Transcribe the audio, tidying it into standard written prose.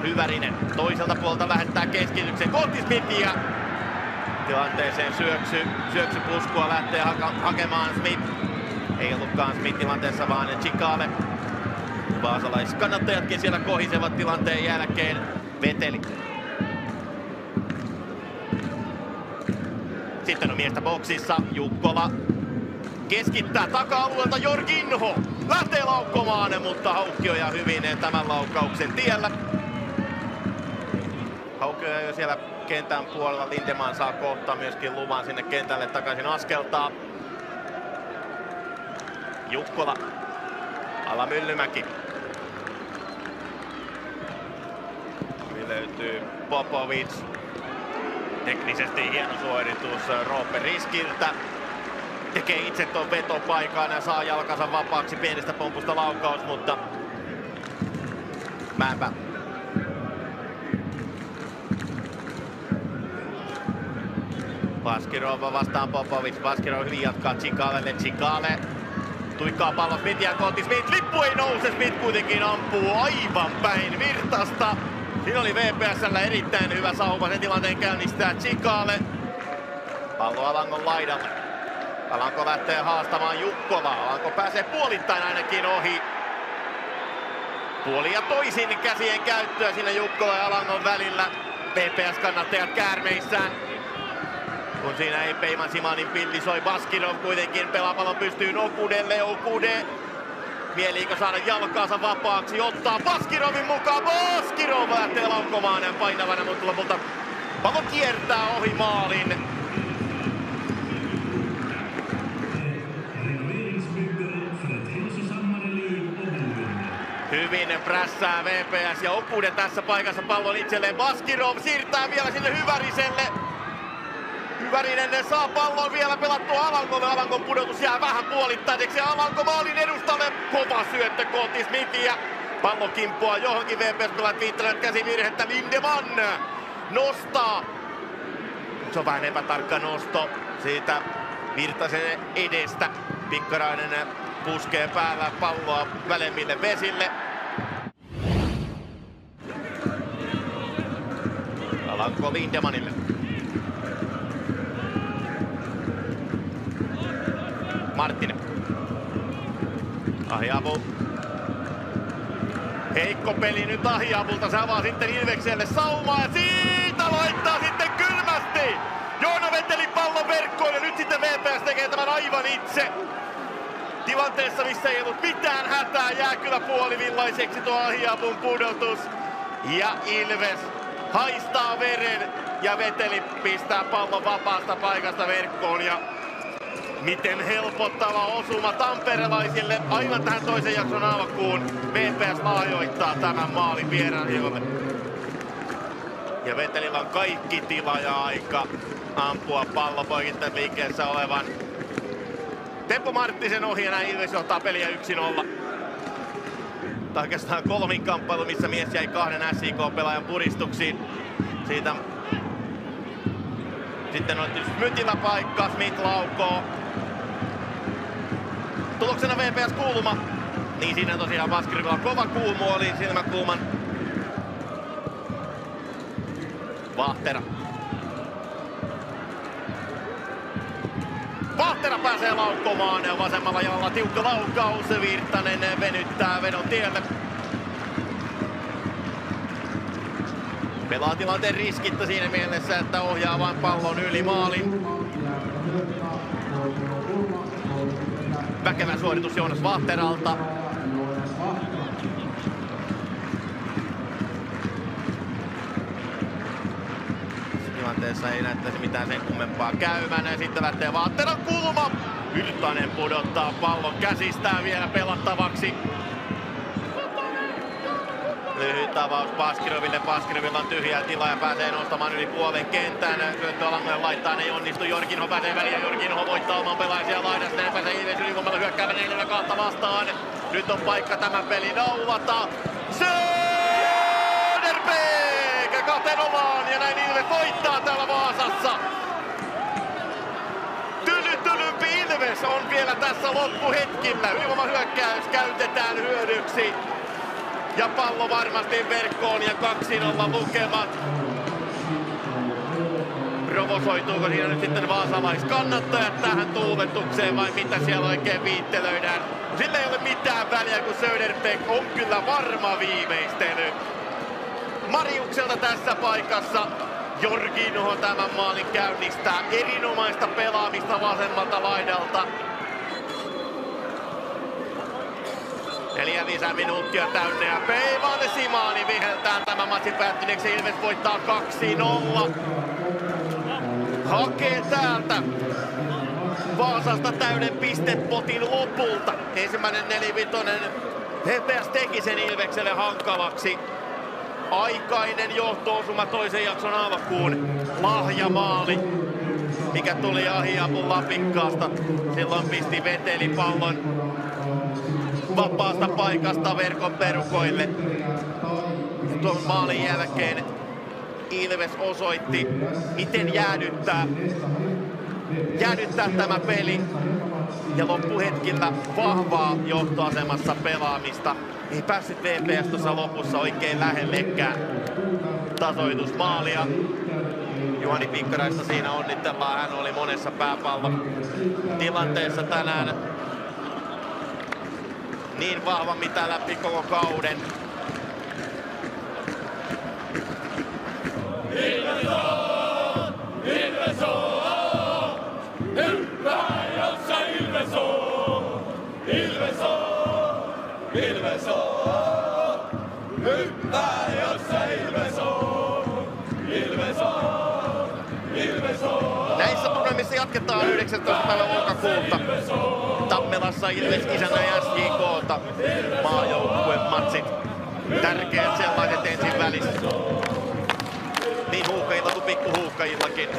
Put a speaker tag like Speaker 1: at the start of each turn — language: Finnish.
Speaker 1: Hyvärinen toiselta puolelta lähettää keskityksen kohti Smithia. Tilanteeseen syöksypuskua lähtee hakemaan Smith. Ei ollutkaan Smith tilanteessa, vaan Chikale. Vaasalaiskannattajatkin siellä kohisevat tilanteen jälkeen. Veteli. Sitten on miestä boksissa. Jukkola keskittää taka-alueelta. Jorginho lähtee laukkomaan, mutta Haukki on ihan hyvin tämän laukkauksen tiellä. Haukki on jo siellä kentän puolella. Lindeman saa kohta myöskin luvan sinne kentälle takaisin askeltaa. Jukkola. Alla Myllymäki. Löytyy Popovic. Teknisesti hieno suoritus Roope Riskiltä. Tekee itse tuon vetopaikan ja saa jalkansa vapaaksi pienestä pompusta laukaus, mutta Mäenpää. Baskirov vastaan Popovic. Baskirov hyvin jatkaa Chikalelle. Chikale tuikkaa pallon Smithia kohti. Smith, lippu ei nouse. Smith kuitenkin ampuu aivan päin virtasta. Siinä oli VPS:llä erittäin hyvä sauva. Sen tilanteen käynnistää Chikale. Pallo Alangon laidalle. Alanko lähtee haastamaan Jukkola. Alanko pääsee puolittain ainakin ohi. Puoli ja toisin käsien käyttöä siinä Jukkola ja Alangon välillä. VPS-kannattajat käärmeissään. Kun siinä ei Peiman Simanin pilli soi, Baskirov kuitenkin pelaa pallon pystyyn Okudelle. Okude mieliikö saada jalkaansa vapaaksi, ottaa Baskirovin mukaan. Baskirov lähtee laukkomaan painavana, mutta lopulta pallo kiertää ohi maalin. Hyvin prässää VPS ja Okude tässä paikassa pallon itselleen. Baskirov siirtää vielä sinne Hyväriselle. Hyvärinen saa pallon vielä pelattua Alankolle. Alankon pudotus jää vähän puolittaiseksi. Alanko maalin edustalle. Kova syöttö kohti Smithia. Pallo kimpoaa johonkin. VPS-pelaat viittävät käsivirhettä. Lindeman nostaa. Se on vähän epätarkka nosto siitä Virtasen edestä. Pikkarainen puskee päällä palloa välemmille vesille. Alanko Lindemanille. Marttinen. Ahiavu. Heikko peli nyt Ahiavulta. Se avaa sitten Ilvekselle saumaa ja siitä laittaa sitten kylmästi. Joona veteli pallon verkkoon ja nyt sitten VPS tekee tämän aivan itse. Tilanteessa, missä ei ollut mitään hätää, jää kyllä puolivillaiseksi tuo Ahiavun pudotus. Ja Ilves haistaa veren ja veteli pistää pallon vapaasta paikasta verkkoon. Ja miten helpottava osuma tamperelaisille aivan tähän toisen jakson alkuun. VPS lahjoittaa tämän maalin vierailijoille. Ja Vetelillä on kaikki tila ja aika ampua pallo poikittaisliikkeessä olevan Teppo Marttisen ohi ja näin Ilves johtaa peliä 1-0. Oikeastaan kolminkamppailu, missä mies jäi kahden SIK-pelaajan puristuksiin. Siitä sitten on Smytilä paikka, Smith laukoo. Tuloksena VPS kuuluma. Niin siinä tosiaan Baskirovilla kova kuumu oli silmäkulman. Vahtera. Vahtera pääsee laukkomaan ja vasemmalla jalalla tiukka laukaus. Virtanen venyttää vedon tielle. Pelaa tilanteen riskittä siinä mielessä, että ohjaa vain pallon yli maalin. Väkevä suoritus Joonas Vahteralta. Tilanteessa ei näyttäisi mitään sen kummempaa käyvän ja sitten lähtee Vahteran kulma. Virtanen pudottaa pallon käsistään vielä pelattavaksi. Lyhyt avaus Baskiroville. Baskirovilla on tyhjää tilaa ja pääsee nostamaan yli puolen kentän. Syöttö Alangolle laittaa, ei onnistu. Jorginho pääsee väliin ja Jorginho voittaa oman pelaisia laidasta. Näin pääsee Ilves ylivoimalla hyökkäävä 4-2 vastaan. Nyt on paikka tämän pelin naulata. Söderberg 2-0 ja näin Ilves voittaa täällä Vaasassa. Tylympi Ilves on vielä tässä loppuhetkillä. Ylivoimahyökkäys käytetään hyödyksi. Ja pallo varmasti verkkoon ja 2-0 lukemat. Provosoituuko siinä nyt sitten vaasalaiskannattajat tähän tuuletukseen vai mitä siellä oikein viittelöidään? Sillä ei ole mitään väliä, kun Söderbeck on kyllä varma viimeistely. Mariukselta tässä paikassa. Jorginho tämän maalin käynnistää. Erinomaista pelaamista vasemmalta laidalta. 4 lisäminuuttia täynnä ja Peivan Simani viheltää tämän matsin päättyneeksi. Ilves voittaa 2-0. Hakee täältä Vaasasta täyden pistepotin lopulta. Ensimmäinen 4-5. Hepeäs teki sen Ilvekselle hankalaksi. Aikainen johto-osuma toisen jakson alkuun. Lahjamaali, mikä tuli Ahiapun Lapikkaasta. Silloin pisti veteli pallon vapaasta paikasta verkon perukoille. Tuon maalin jälkeen Ilves osoitti, miten jäädyttää tämä peli. Ja loppuhetkillä vahvaa johtoasemassa pelaamista. Ei päässyt VPS tuossa lopussa oikein lähellekään tasoitusmaalia. Juhani Pikkaraista siinä onnitellaan. Hän oli monessa pääpallon tilanteessa tänään niin vahva mitä läpi koko kauden.
Speaker 2: Ilves on, hyvä jossa Ilves on, Ilves on, Ilves on, hyvä jossa Ilves on, Ilves on, Ilves on.
Speaker 1: Näissä tunnelmissa jatketaan 19. päivä lokakuuta. Tammelassa Ilves isänä SJK:ta. Maajoukkuematsit. Tärkeät sellaiset ensin välissä. Niin huuhkajilla kuin pikkuhuuhkajillakin.